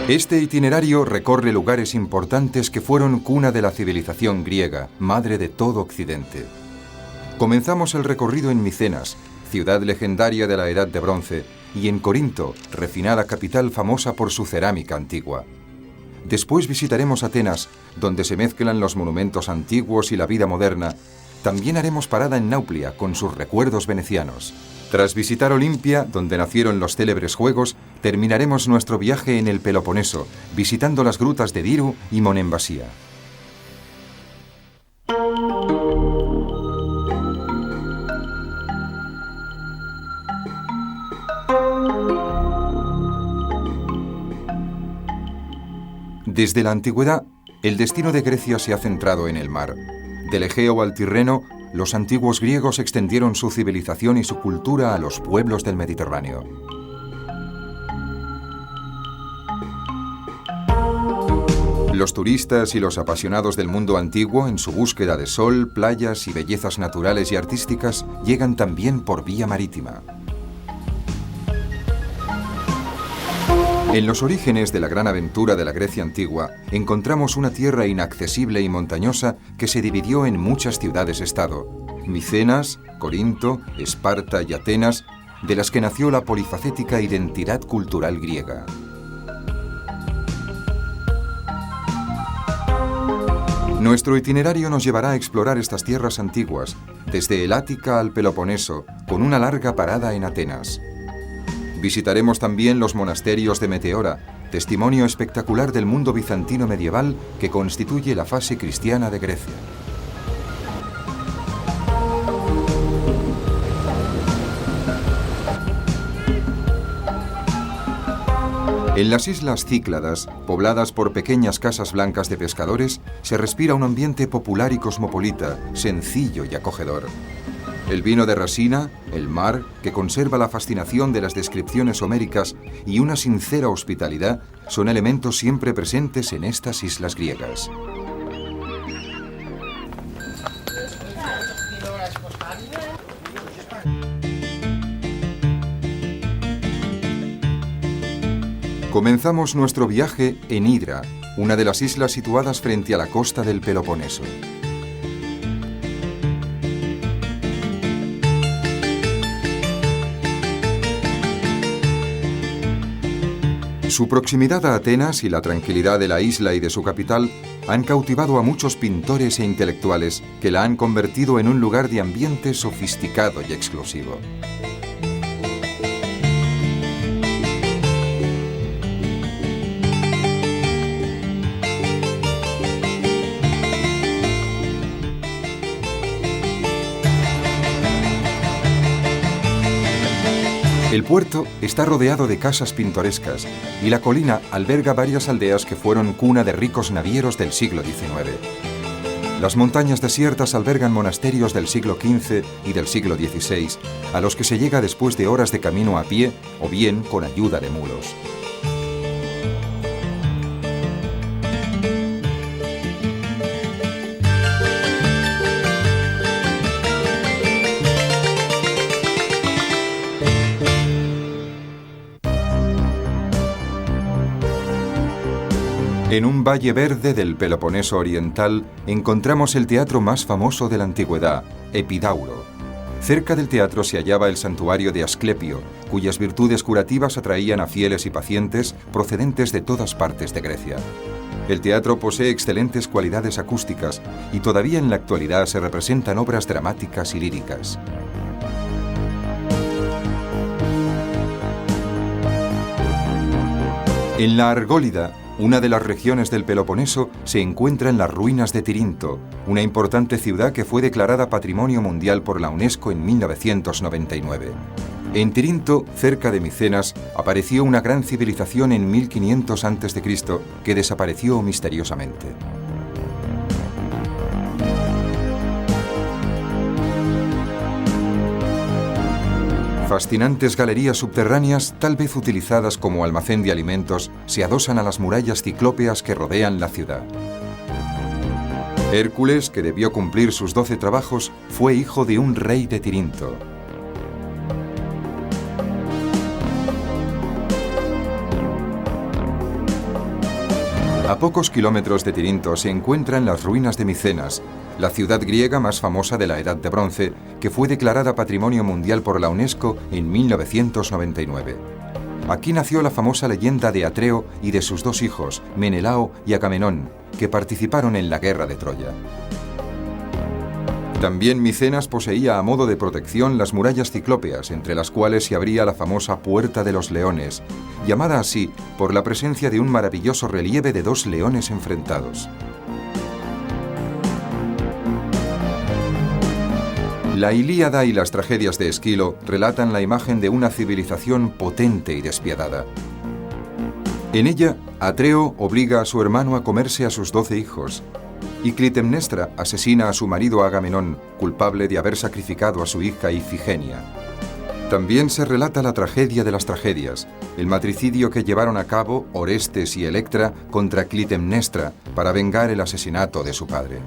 Este itinerario recorre lugares importantes que fueron cuna de la civilización griega, madre de todo Occidente. Comenzamos el recorrido en Micenas, ciudad legendaria de la Edad de Bronce, y en Corinto, refinada capital famosa por su cerámica antigua. Después visitaremos Atenas, donde se mezclan los monumentos antiguos y la vida moderna. También haremos parada en Nauplia, con sus recuerdos venecianos. Tras visitar Olimpia, donde nacieron los célebres Juegos, terminaremos nuestro viaje en el Peloponeso, visitando las grutas de Diru y Monembasía. Desde la antigüedad, el destino de Grecia se ha centrado en el mar. Del Egeo al Tirreno, los antiguos griegos extendieron su civilización y su cultura a los pueblos del Mediterráneo. Los turistas y los apasionados del mundo antiguo, en su búsqueda de sol, playas y bellezas naturales y artísticas, llegan también por vía marítima. En los orígenes de la gran aventura de la Grecia antigua, encontramos una tierra inaccesible y montañosa que se dividió en muchas ciudades-estado: Micenas, Corinto, Esparta y Atenas, de las que nació la polifacética identidad cultural griega. Nuestro itinerario nos llevará a explorar estas tierras antiguas, desde el Ática al Peloponeso, con una larga parada en Atenas. Visitaremos también los monasterios de Meteora, testimonio espectacular del mundo bizantino medieval que constituye la fase cristiana de Grecia. En las islas Cícladas, pobladas por pequeñas casas blancas de pescadores, se respira un ambiente popular y cosmopolita, sencillo y acogedor. El vino de Rasina, el mar, que conserva la fascinación de las descripciones homéricas, y una sincera hospitalidad son elementos siempre presentes en estas islas griegas. Comenzamos nuestro viaje en Hidra, una de las islas situadas frente a la costa del Peloponeso. Su proximidad a Atenas y la tranquilidad de la isla y de su capital han cautivado a muchos pintores e intelectuales que la han convertido en un lugar de ambiente sofisticado y exclusivo. El puerto está rodeado de casas pintorescas y la colina alberga varias aldeas que fueron cuna de ricos navieros del siglo XIX. Las montañas desiertas albergan monasterios del siglo XV y del siglo XVI, a los que se llega después de horas de camino a pie o bien con ayuda de mulos. En un valle verde del Peloponeso oriental encontramos el teatro más famoso de la antigüedad, Epidauro. Cerca del teatro se hallaba el santuario de Asclepio, cuyas virtudes curativas atraían a fieles y pacientes procedentes de todas partes de Grecia. El teatro posee excelentes cualidades acústicas y todavía en la actualidad se representan obras dramáticas y líricas. En la Argólida, una de las regiones del Peloponeso, se encuentra en las ruinas de Tirinto, una importante ciudad que fue declarada Patrimonio Mundial por la UNESCO en 1999. En Tirinto, cerca de Micenas, apareció una gran civilización en 1500 a.C. que desapareció misteriosamente. Fascinantes galerías subterráneas, tal vez utilizadas como almacén de alimentos, se adosan a las murallas ciclópeas que rodean la ciudad. Hércules, que debió cumplir sus 12 trabajos, fue hijo de un rey de Tirinto. A pocos kilómetros de Tirinto se encuentran las ruinas de Micenas, la ciudad griega más famosa de la Edad de Bronce, que fue declarada Patrimonio Mundial por la UNESCO en 1999. Aquí nació la famosa leyenda de Atreo y de sus dos hijos, Menelao y Agamenón, que participaron en la guerra de Troya. También Micenas poseía a modo de protección las murallas ciclópeas, entre las cuales se abría la famosa Puerta de los Leones, llamada así por la presencia de un maravilloso relieve de dos leones enfrentados. La Ilíada y las tragedias de Esquilo relatan la imagen de una civilización potente y despiadada. En ella, Atreo obliga a su hermano a comerse a sus 12 hijos, y Clitemnestra asesina a su marido Agamenón, culpable de haber sacrificado a su hija Ifigenia. También se relata la tragedia de las tragedias, el matricidio que llevaron a cabo Orestes y Electra contra Clitemnestra para vengar el asesinato de su padre.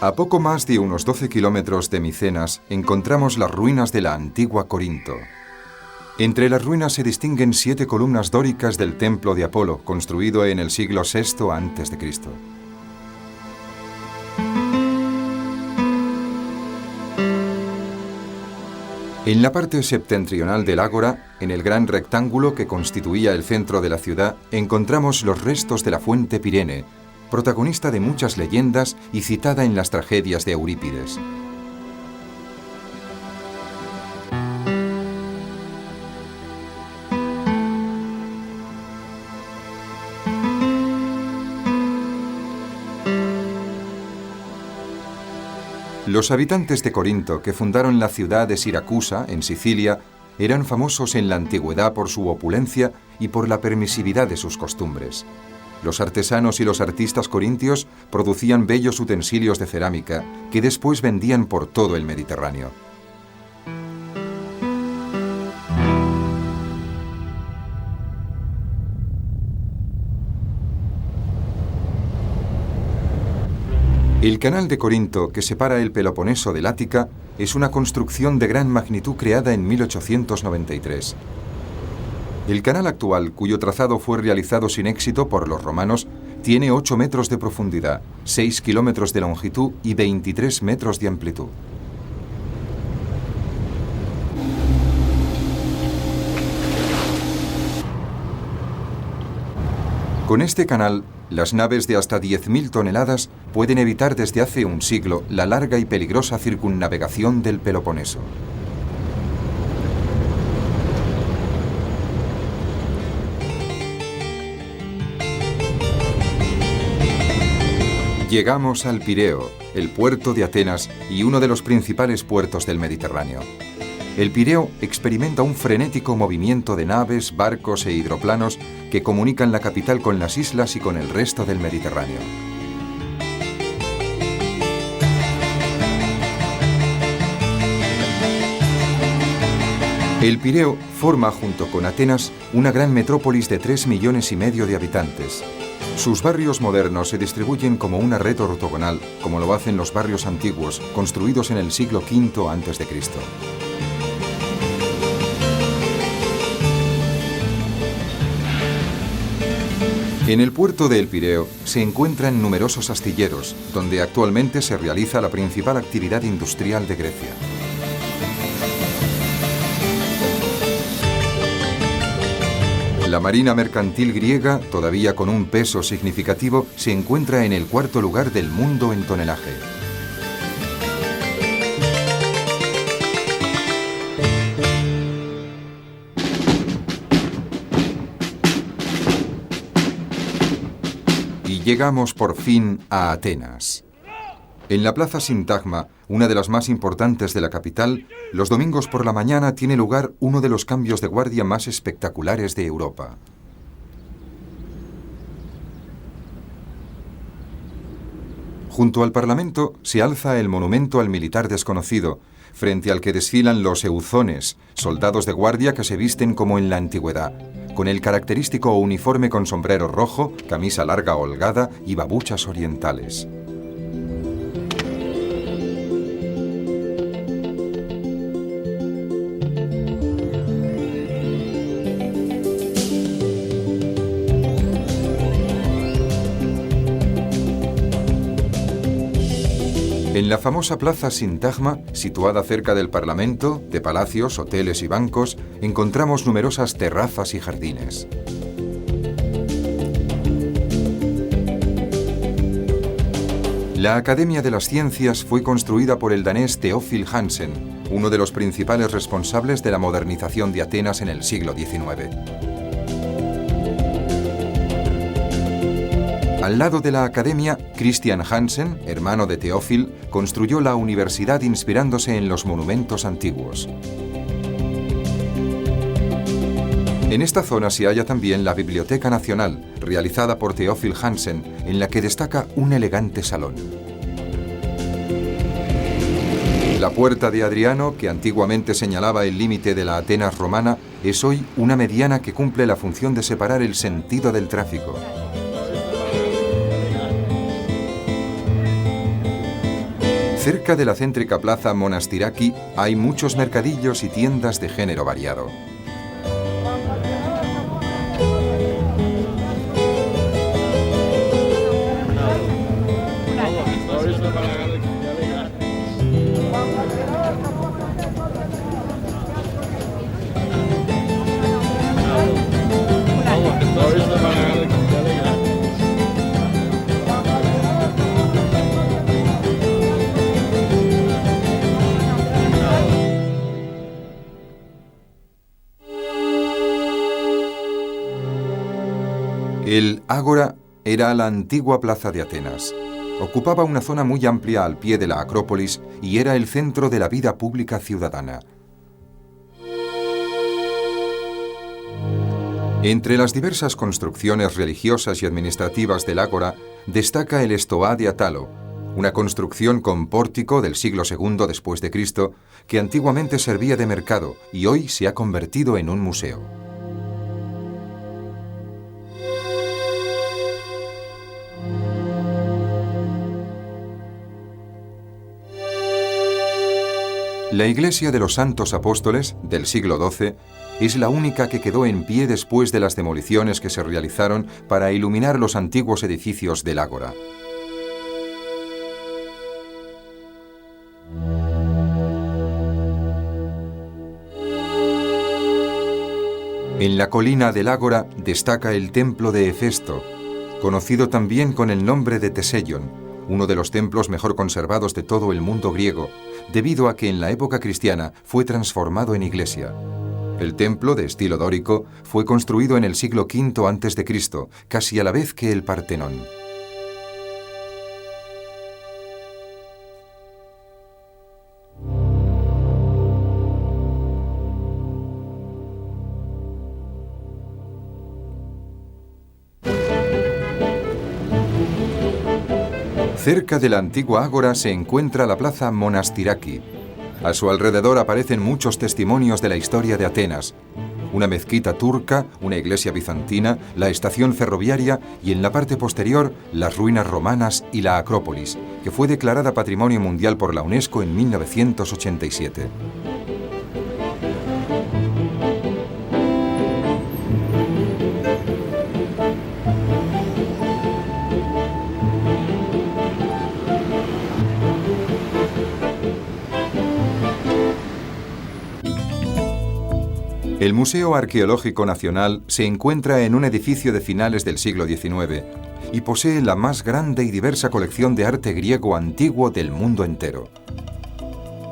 A poco más de unos 12 kilómetros de Micenas encontramos las ruinas de la antigua Corinto. Entre las ruinas se distinguen 7 columnas dóricas del templo de Apolo, construido en el siglo VI a.C. En la parte septentrional del ágora, en el gran rectángulo que constituía el centro de la ciudad, encontramos los restos de la fuente Pirene, protagonista de muchas leyendas y citada en las tragedias de Eurípides. Los habitantes de Corinto, que fundaron la ciudad de Siracusa, en Sicilia, eran famosos en la antigüedad por su opulencia y por la permisividad de sus costumbres. Los artesanos y los artistas corintios producían bellos utensilios de cerámica que después vendían por todo el Mediterráneo. El canal de Corinto, que separa el Peloponeso del Ática, es una construcción de gran magnitud creada en 1893. El canal actual, cuyo trazado fue realizado sin éxito por los romanos, tiene 8 metros de profundidad, 6 kilómetros de longitud y 23 metros de amplitud. Con este canal, las naves de hasta 10.000 toneladas pueden evitar desde hace un siglo la larga y peligrosa circunnavegación del Peloponeso. Llegamos al Pireo, el puerto de Atenas y uno de los principales puertos del Mediterráneo. El Pireo experimenta un frenético movimiento de naves, barcos e hidroplanos que comunican la capital con las islas y con el resto del Mediterráneo. El Pireo forma, junto con Atenas, una gran metrópolis de 3,5 millones de habitantes. Sus barrios modernos se distribuyen como una red ortogonal, como lo hacen los barrios antiguos, construidos en el siglo V a.C. En el puerto de El Pireo se encuentran numerosos astilleros, donde actualmente se realiza la principal actividad industrial de Grecia. La marina mercantil griega, todavía con un peso significativo, se encuentra en el 4º lugar del mundo en tonelaje. Y llegamos por fin a Atenas. En la plaza Sintagma, una de las más importantes de la capital, los domingos por la mañana tiene lugar uno de los cambios de guardia más espectaculares de Europa. Junto al Parlamento se alza el monumento al militar desconocido, frente al que desfilan los euzones, soldados de guardia que se visten como en la antigüedad, con el característico uniforme con sombrero rojo, camisa larga holgada y babuchas orientales. En la famosa plaza Sintagma, situada cerca del Parlamento, de palacios, hoteles y bancos, encontramos numerosas terrazas y jardines. La Academia de las Ciencias fue construida por el danés Theophil Hansen, uno de los principales responsables de la modernización de Atenas en el siglo XIX. Al lado de la Academia, Christian Hansen, hermano de Theophil, construyó la universidad inspirándose en los monumentos antiguos. En esta zona se halla también la Biblioteca Nacional, realizada por Theophil Hansen, en la que destaca un elegante salón. La Puerta de Adriano, que antiguamente señalaba el límite de la Atenas romana, es hoy una mediana que cumple la función de separar el sentido del tráfico. Cerca de la céntrica plaza Monastiraki hay muchos mercadillos y tiendas de género variado. El Ágora era la antigua plaza de Atenas. Ocupaba una zona muy amplia al pie de la Acrópolis y era el centro de la vida pública ciudadana. Entre las diversas construcciones religiosas y administrativas del Ágora destaca el Estoá de Atalo, una construcción con pórtico del siglo II después de Cristo que antiguamente servía de mercado y hoy se ha convertido en un museo. La iglesia de los Santos Apóstoles, del siglo XII, es la única que quedó en pie después de las demoliciones que se realizaron para iluminar los antiguos edificios del Ágora. En la colina del Ágora destaca el templo de Hefesto, conocido también con el nombre de Teseion, uno de los templos mejor conservados de todo el mundo griego, debido a que en la época cristiana fue transformado en iglesia. El templo, de estilo dórico, fue construido en el siglo V a.C., casi a la vez que el Partenón. Cerca de la antigua ágora se encuentra la plaza Monastiraki. A su alrededor aparecen muchos testimonios de la historia de Atenas: una mezquita turca, una iglesia bizantina, la estación ferroviaria y en la parte posterior las ruinas romanas y la Acrópolis, que fue declarada Patrimonio Mundial por la UNESCO en 1987. El Museo Arqueológico Nacional se encuentra en un edificio de finales del siglo XIX y posee la más grande y diversa colección de arte griego antiguo del mundo entero.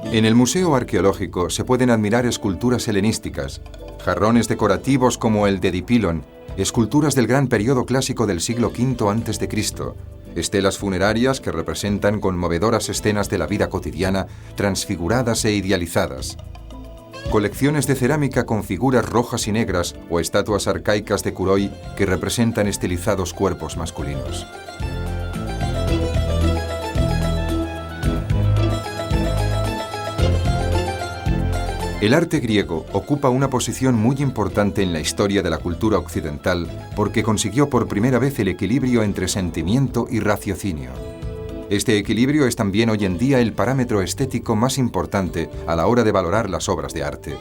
En el Museo Arqueológico se pueden admirar esculturas helenísticas, jarrones decorativos como el de Dipilon, esculturas del gran periodo clásico del siglo V a.C., estelas funerarias que representan conmovedoras escenas de la vida cotidiana, transfiguradas e idealizadas, colecciones de cerámica con figuras rojas y negras o estatuas arcaicas de Kuroi que representan estilizados cuerpos masculinos. El arte griego ocupa una posición muy importante en la historia de la cultura occidental porque consiguió por primera vez el equilibrio entre sentimiento y raciocinio. Este equilibrio es también hoy en día el parámetro estético más importante a la hora de valorar las obras de arte.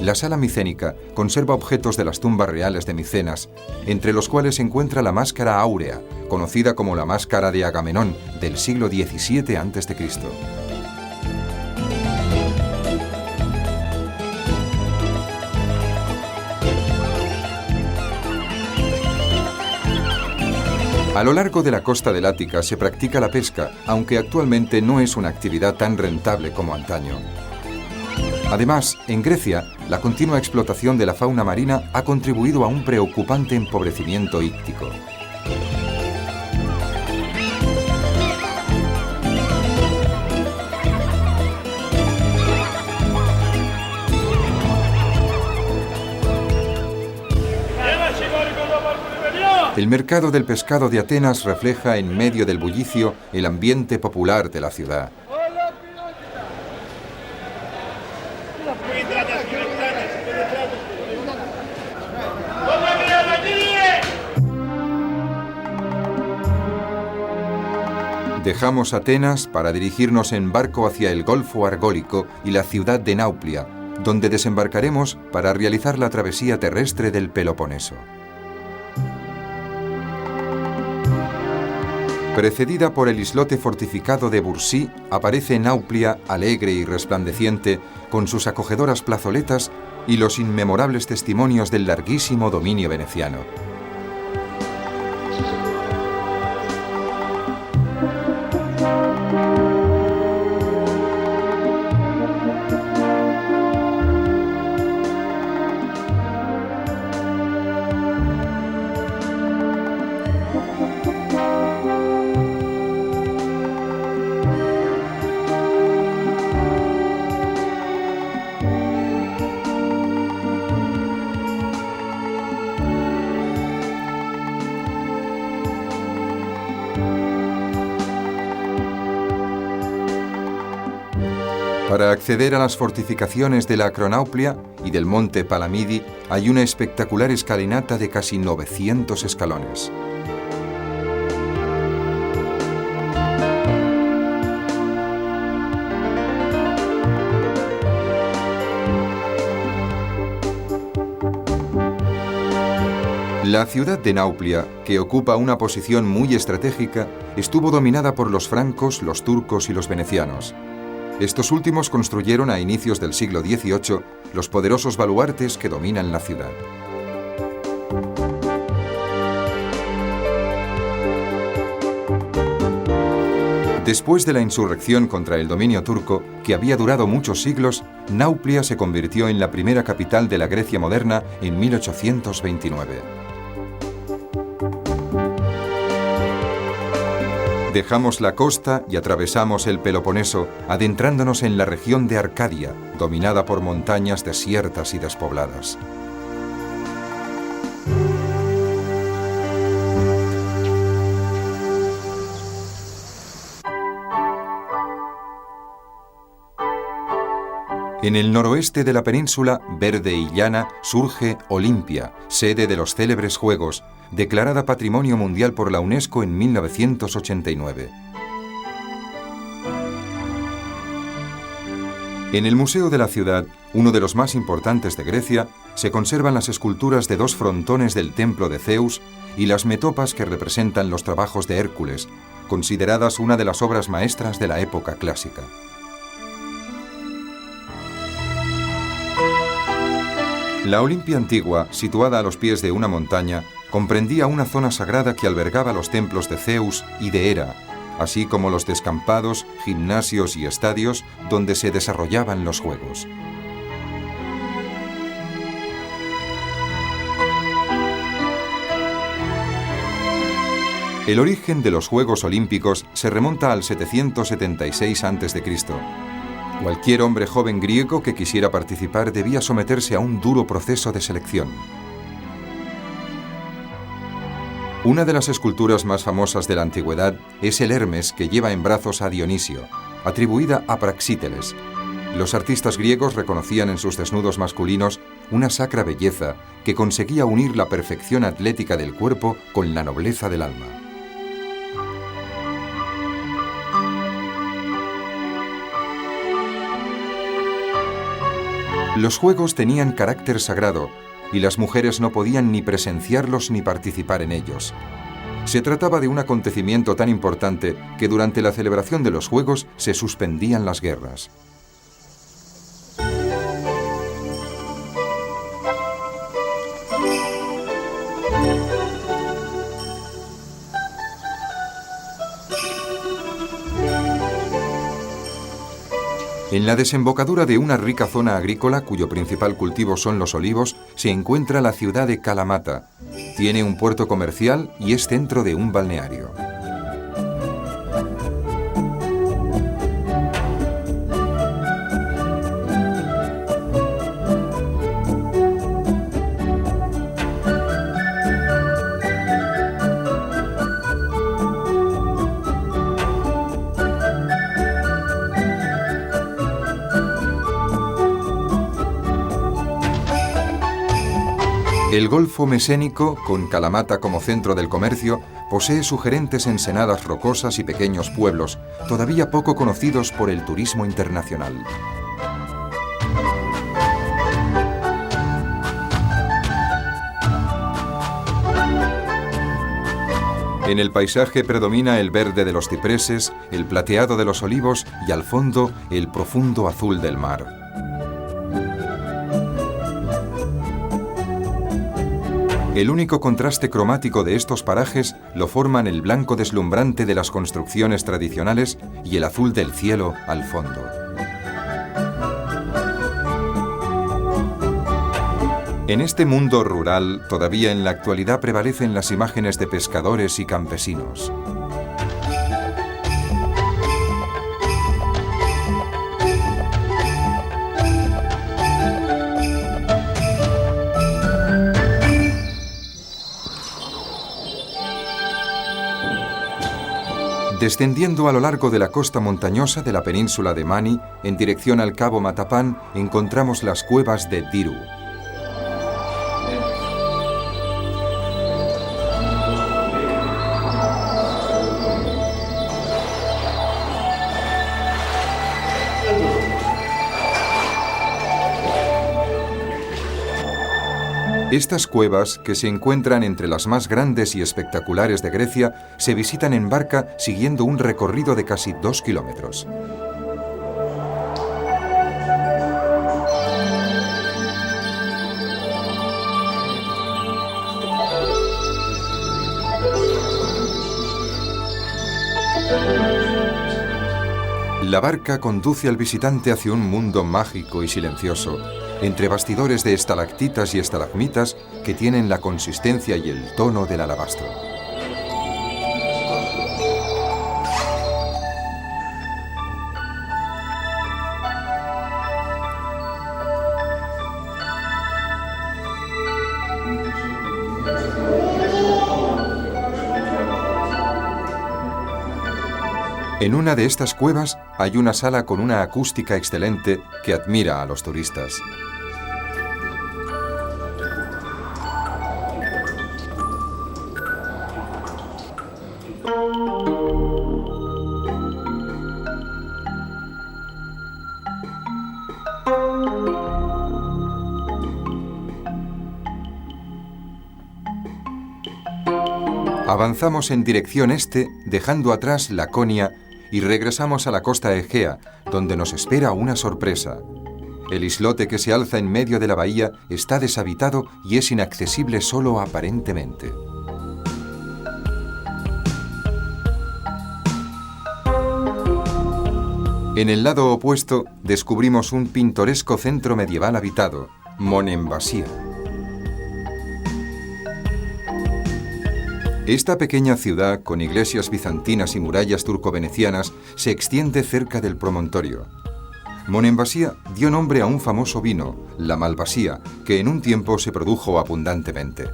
La sala micénica conserva objetos de las tumbas reales de Micenas, entre los cuales se encuentra la máscara áurea, conocida como la máscara de Agamenón, del siglo XVII a.C. A lo largo de la costa del Ática se practica la pesca, aunque actualmente no es una actividad tan rentable como antaño. Además, en Grecia, la continua explotación de la fauna marina ha contribuido a un preocupante empobrecimiento íctico. El mercado del pescado de Atenas refleja en medio del bullicio el ambiente popular de la ciudad. Dejamos Atenas para dirigirnos en barco hacia el Golfo Argólico y la ciudad de Nauplia, donde desembarcaremos para realizar la travesía terrestre del Peloponeso. Precedida por el islote fortificado de Bursí, aparece Nauplia alegre y resplandeciente, con sus acogedoras plazoletas y los inmemorables testimonios del larguísimo dominio veneciano. Para acceder a las fortificaciones de la Acronauplia y del monte Palamidi hay una espectacular escalinata de casi 900 escalones. La ciudad de Nauplia, que ocupa una posición muy estratégica, estuvo dominada por los francos, los turcos y los venecianos. Estos últimos construyeron a inicios del siglo XVIII los poderosos baluartes que dominan la ciudad. Después de la insurrección contra el dominio turco, que había durado muchos siglos, Nauplia se convirtió en la primera capital de la Grecia moderna en 1829. Dejamos la costa y atravesamos el Peloponeso, adentrándonos en la región de Arcadia, dominada por montañas desiertas y despobladas. En el noroeste de la península, verde y llana, surge Olimpia, sede de los célebres Juegos, declarada Patrimonio Mundial por la UNESCO en 1989. En el Museo de la Ciudad, uno de los más importantes de Grecia, se conservan las esculturas de dos frontones del templo de Zeus y las metopas que representan los trabajos de Hércules, consideradas una de las obras maestras de la época clásica. La Olimpia antigua, situada a los pies de una montaña, comprendía una zona sagrada que albergaba los templos de Zeus y de Hera, así como los descampados, gimnasios y estadios donde se desarrollaban los Juegos. El origen de los Juegos Olímpicos se remonta al 776 a.C. Cualquier hombre joven griego que quisiera participar debía someterse a un duro proceso de selección. Una de las esculturas más famosas de la antigüedad es el Hermes que lleva en brazos a Dionisio, atribuida a Praxíteles. Los artistas griegos reconocían en sus desnudos masculinos una sacra belleza que conseguía unir la perfección atlética del cuerpo con la nobleza del alma. Los juegos tenían carácter sagrado y las mujeres no podían ni presenciarlos ni participar en ellos. Se trataba de un acontecimiento tan importante que durante la celebración de los juegos se suspendían las guerras. En la desembocadura de una rica zona agrícola, cuyo principal cultivo son los olivos, se encuentra la ciudad de Kalamata. Tiene un puerto comercial y es centro de un balneario. El Golfo Mesénico, con Kalamata como centro del comercio, posee sugerentes ensenadas rocosas y pequeños pueblos, todavía poco conocidos por el turismo internacional. En el paisaje predomina el verde de los cipreses, el plateado de los olivos y al fondo el profundo azul del mar. El único contraste cromático de estos parajes lo forman el blanco deslumbrante de las construcciones tradicionales y el azul del cielo al fondo. En este mundo rural, todavía en la actualidad prevalecen las imágenes de pescadores y campesinos. Descendiendo a lo largo de la costa montañosa de la península de Mani, en dirección al cabo Matapán, encontramos las cuevas de Diru. Estas cuevas, que se encuentran entre las más grandes y espectaculares de Grecia, se visitan en barca siguiendo un recorrido de casi 2 kilómetros. La barca conduce al visitante hacia un mundo mágico y silencioso, entre bastidores de estalactitas y estalagmitas que tienen la consistencia y el tono del alabastro. En una de estas cuevas hay una sala con una acústica excelente que admira a los turistas. Avanzamos en dirección este, dejando atrás Laconia, y regresamos a la costa Egea, donde nos espera una sorpresa. El islote que se alza en medio de la bahía está deshabitado y es inaccesible solo aparentemente. En el lado opuesto descubrimos un pintoresco centro medieval habitado, Monemvasia. Esta pequeña ciudad, con iglesias bizantinas y murallas turco-venecianas, se extiende cerca del promontorio. Monemvasia dio nombre a un famoso vino, la Malvasia, que en un tiempo se produjo abundantemente.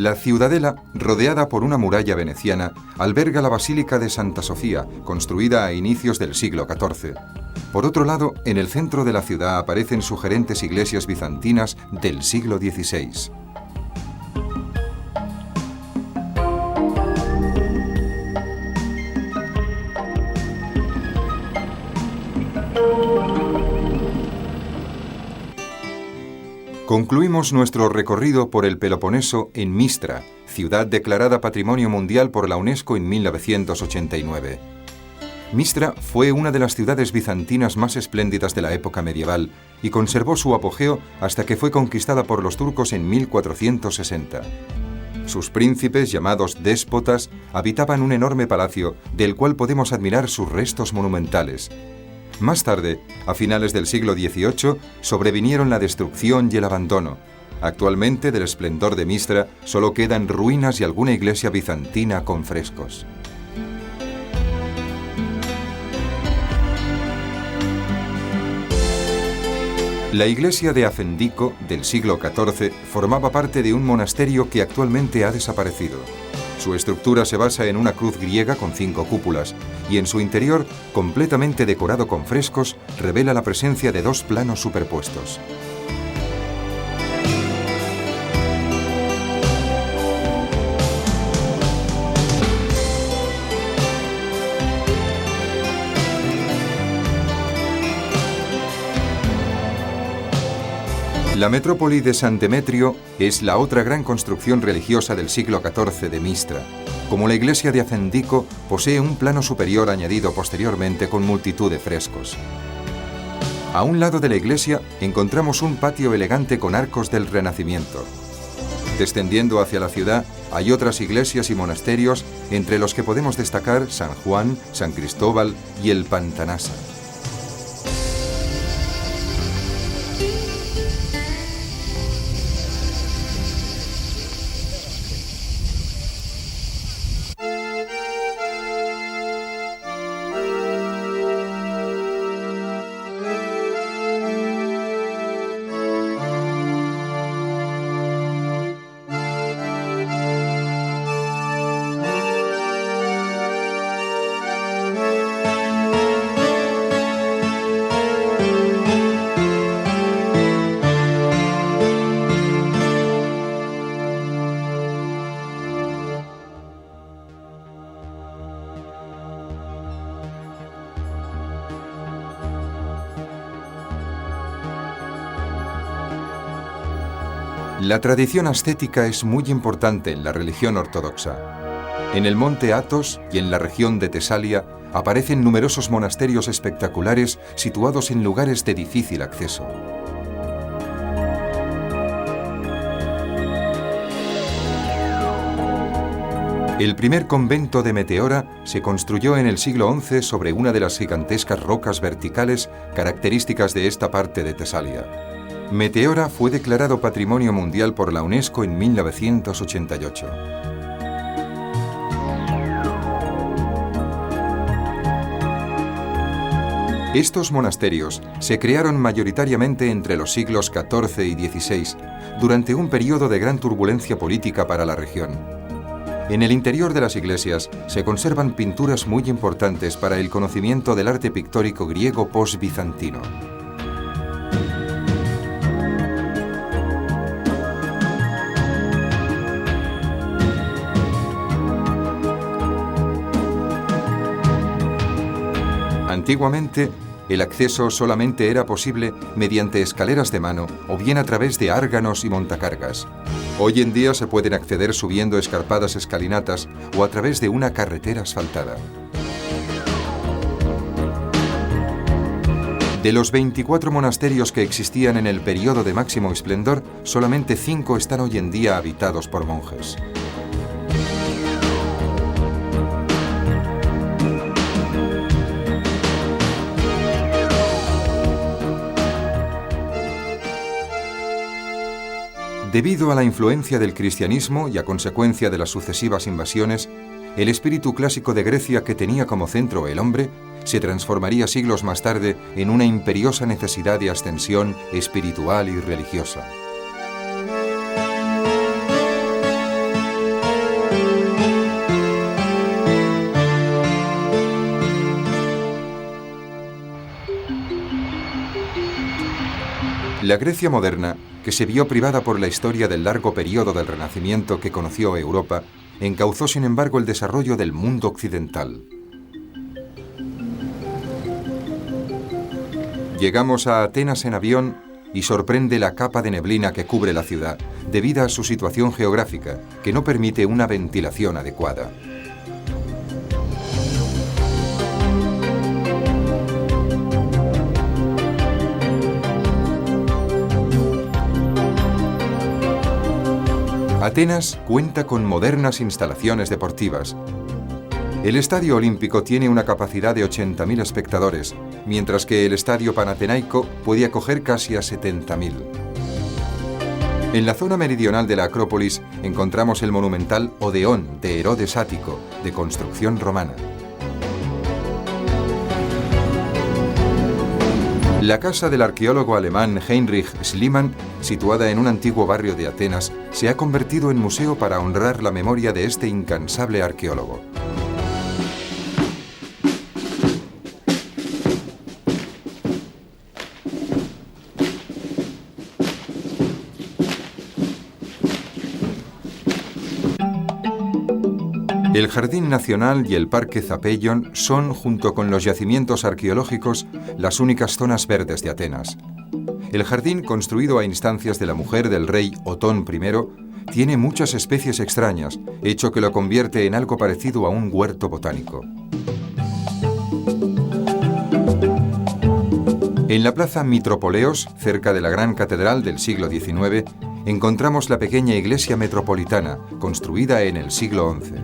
La ciudadela, rodeada por una muralla veneciana, alberga la Basílica de Santa Sofía, construida a inicios del siglo XIV. Por otro lado, en el centro de la ciudad aparecen sugerentes iglesias bizantinas del siglo XVI. Concluimos nuestro recorrido por el Peloponeso en Mistra, ciudad declarada Patrimonio Mundial por la UNESCO en 1989. Mistra fue una de las ciudades bizantinas más espléndidas de la época medieval y conservó su apogeo hasta que fue conquistada por los turcos en 1460. Sus príncipes, llamados déspotas, habitaban un enorme palacio del cual podemos admirar sus restos monumentales. Más tarde, a finales del siglo XVIII, sobrevinieron la destrucción y el abandono. Actualmente, del esplendor de Mistra, solo quedan ruinas y alguna iglesia bizantina con frescos. La iglesia de Afendico, del siglo XIV, formaba parte de un monasterio que actualmente ha desaparecido. Su estructura se basa en una cruz griega con 5 cúpulas y en su interior, completamente decorado con frescos, revela la presencia de 2 planos superpuestos. La metrópoli de San Demetrio es la otra gran construcción religiosa del siglo XIV de Mistra. Como la iglesia de Afendico, posee un plano superior añadido posteriormente con multitud de frescos. A un lado de la iglesia encontramos un patio elegante con arcos del Renacimiento. Descendiendo hacia la ciudad hay otras iglesias y monasterios, entre los que podemos destacar San Juan, San Cristóbal y el Pantanasa. La tradición ascética es muy importante en la religión ortodoxa. En el monte Athos y en la región de Tesalia aparecen numerosos monasterios espectaculares situados en lugares de difícil acceso. El primer convento de Meteora se construyó en el siglo XI sobre una de las gigantescas rocas verticales características de esta parte de Tesalia. Meteora fue declarado Patrimonio Mundial por la UNESCO en 1988. Estos monasterios se crearon mayoritariamente entre los siglos XIV y XVI, durante un periodo de gran turbulencia política para la región. En el interior de las iglesias se conservan pinturas muy importantes para el conocimiento del arte pictórico griego post-bizantino. Antiguamente, el acceso solamente era posible mediante escaleras de mano o bien a través de árganos y montacargas. Hoy en día se pueden acceder subiendo escarpadas escalinatas o a través de una carretera asfaltada. De los 24 monasterios que existían en el periodo de máximo esplendor, solamente 5 están hoy en día habitados por monjes. Debido a la influencia del cristianismo y a consecuencia de las sucesivas invasiones, el espíritu clásico de Grecia que tenía como centro el hombre se transformaría siglos más tarde en una imperiosa necesidad de ascensión espiritual y religiosa. La Grecia moderna, que se vio privada por la historia del largo periodo del Renacimiento que conoció Europa, encauzó sin embargo el desarrollo del mundo occidental. Llegamos a Atenas en avión y sorprende la capa de neblina que cubre la ciudad, debido a su situación geográfica, que no permite una ventilación adecuada. Atenas cuenta con modernas instalaciones deportivas. El Estadio Olímpico tiene una capacidad de 80.000 espectadores, mientras que el Estadio Panatenaico puede acoger casi a 70.000. En la zona meridional de la Acrópolis encontramos el monumental Odeón de Herodes Ático, de construcción romana. La casa del arqueólogo alemán Heinrich Schliemann, situada en un antiguo barrio de Atenas, se ha convertido en museo para honrar la memoria de este incansable arqueólogo. El Jardín Nacional y el Parque Zapeion son, junto con los yacimientos arqueológicos, las únicas zonas verdes de Atenas. El jardín, construido a instancias de la mujer del rey Otón I, tiene muchas especies extrañas, hecho que lo convierte en algo parecido a un huerto botánico. En la plaza Mitropoleos, cerca de la gran catedral del siglo XIX, encontramos la pequeña iglesia metropolitana, construida en el siglo XI.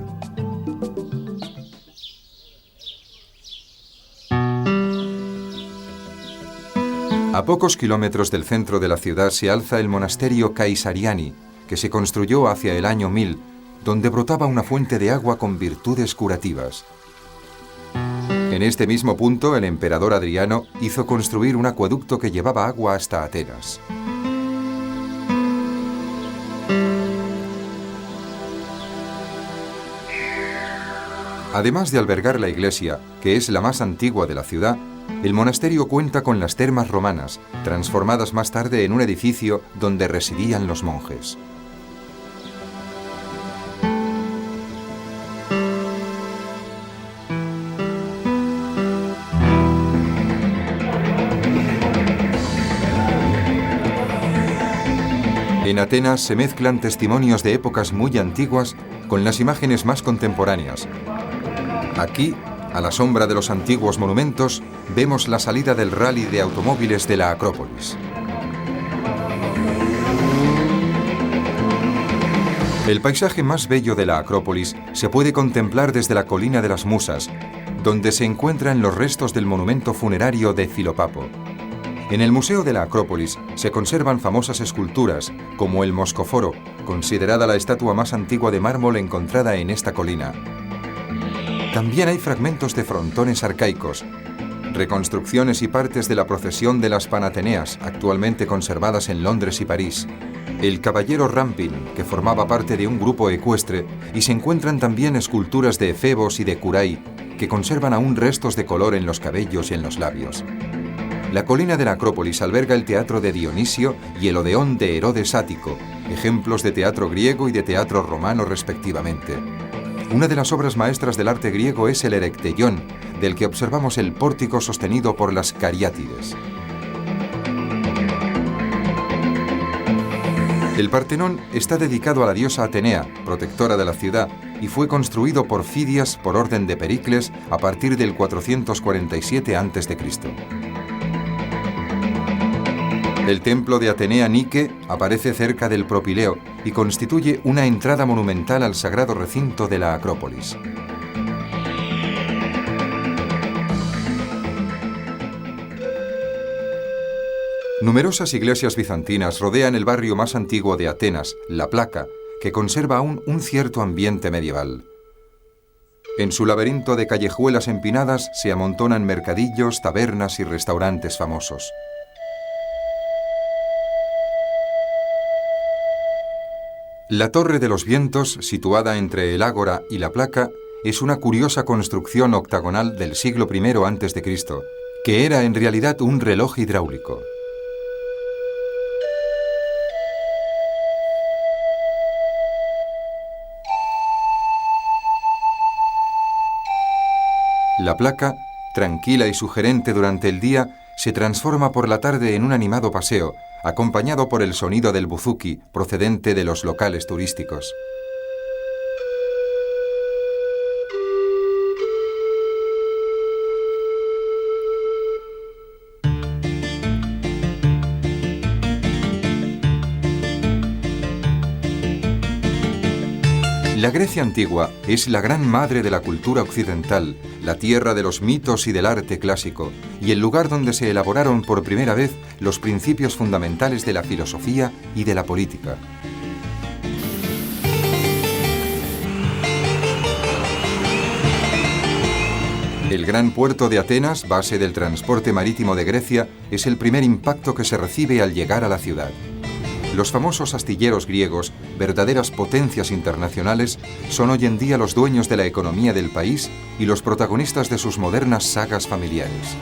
A pocos kilómetros del centro de la ciudad se alza el monasterio Kaisariani, que se construyó hacia el año 1000, donde brotaba una fuente de agua con virtudes curativas. En este mismo punto, el emperador Adriano hizo construir un acueducto que llevaba agua hasta Atenas. Además de albergar la iglesia, que es la más antigua de la ciudad, el monasterio cuenta con las termas romanas, transformadas más tarde en un edificio donde residían los monjes. En Atenas se mezclan testimonios de épocas muy antiguas con las imágenes más contemporáneas. Aquí, a la sombra de los antiguos monumentos, vemos la salida del rally de automóviles de la Acrópolis. El paisaje más bello de la Acrópolis se puede contemplar desde la colina de las Musas, donde se encuentran los restos del monumento funerario de Filopapo. En el Museo de la Acrópolis se conservan famosas esculturas, como el Moscoforo, considerada la estatua más antigua de mármol encontrada en esta colina. También hay fragmentos de frontones arcaicos, reconstrucciones y partes de la procesión de las Panateneas, actualmente conservadas en Londres y París, el caballero Ramping, que formaba parte de un grupo ecuestre, y se encuentran también esculturas de efebos y de curay, que conservan aún restos de color en los cabellos y en los labios. La colina de la Acrópolis alberga el teatro de Dionisio y el Odeón de Herodes Ático, ejemplos de teatro griego y de teatro romano respectivamente. Una de las obras maestras del arte griego es el Erecteion, del que observamos el pórtico sostenido por las cariátides. El Partenón está dedicado a la diosa Atenea, protectora de la ciudad, y fue construido por Fidias por orden de Pericles a partir del 447 a.C. El templo de Atenea Nike aparece cerca del Propileo y constituye una entrada monumental al sagrado recinto de la Acrópolis. Numerosas iglesias bizantinas rodean el barrio más antiguo de Atenas, La Placa, que conserva aún un cierto ambiente medieval. En su laberinto de callejuelas empinadas se amontonan mercadillos, tabernas y restaurantes famosos. La Torre de los Vientos, situada entre el Ágora y la Placa, es una curiosa construcción octagonal del siglo I a.C., que era en realidad un reloj hidráulico. La placa, tranquila y sugerente durante el día, se transforma por la tarde en un animado paseo, acompañado por el sonido del buzuki procedente de los locales turísticos. La Grecia antigua es la gran madre de la cultura occidental, la tierra de los mitos y del arte clásico, y el lugar donde se elaboraron por primera vez los principios fundamentales de la filosofía y de la política. El gran puerto de Atenas, base del transporte marítimo de Grecia, es el primer impacto que se recibe al llegar a la ciudad. Los famosos astilleros griegos, verdaderas potencias internacionales, son hoy en día los dueños de la economía del país y los protagonistas de sus modernas sagas familiares.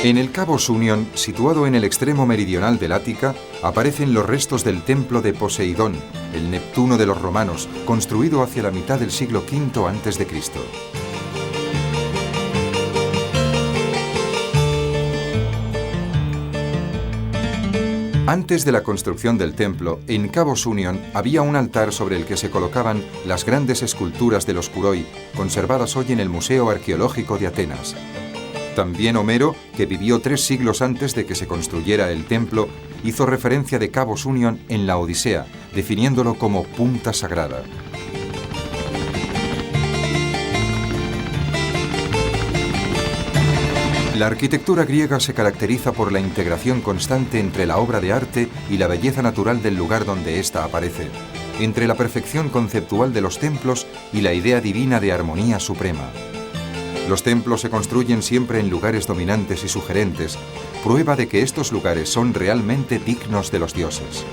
En el Cabo Sunion, situado en el extremo meridional del Ática, aparecen los restos del templo de Poseidón, el Neptuno de los romanos, construido hacia la mitad del siglo V a.C. Antes de la construcción del templo, en Cabo Sunion había un altar sobre el que se colocaban las grandes esculturas de los Kuroi, conservadas hoy en el Museo Arqueológico de Atenas. También Homero, que vivió 3 siglos antes de que se construyera el templo, hizo referencia de Cabo Sunion en la Odisea, definiéndolo como punta sagrada. La arquitectura griega se caracteriza por la integración constante entre la obra de arte y la belleza natural del lugar donde ésta aparece, entre la perfección conceptual de los templos y la idea divina de armonía suprema. Los templos se construyen siempre en lugares dominantes y sugerentes, prueba de que estos lugares son realmente dignos de los dioses.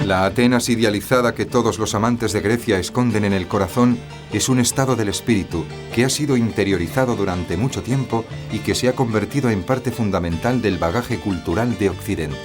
La Atenas idealizada que todos los amantes de Grecia esconden en el corazón es un estado del espíritu que ha sido interiorizado durante mucho tiempo y que se ha convertido en parte fundamental del bagaje cultural de Occidente.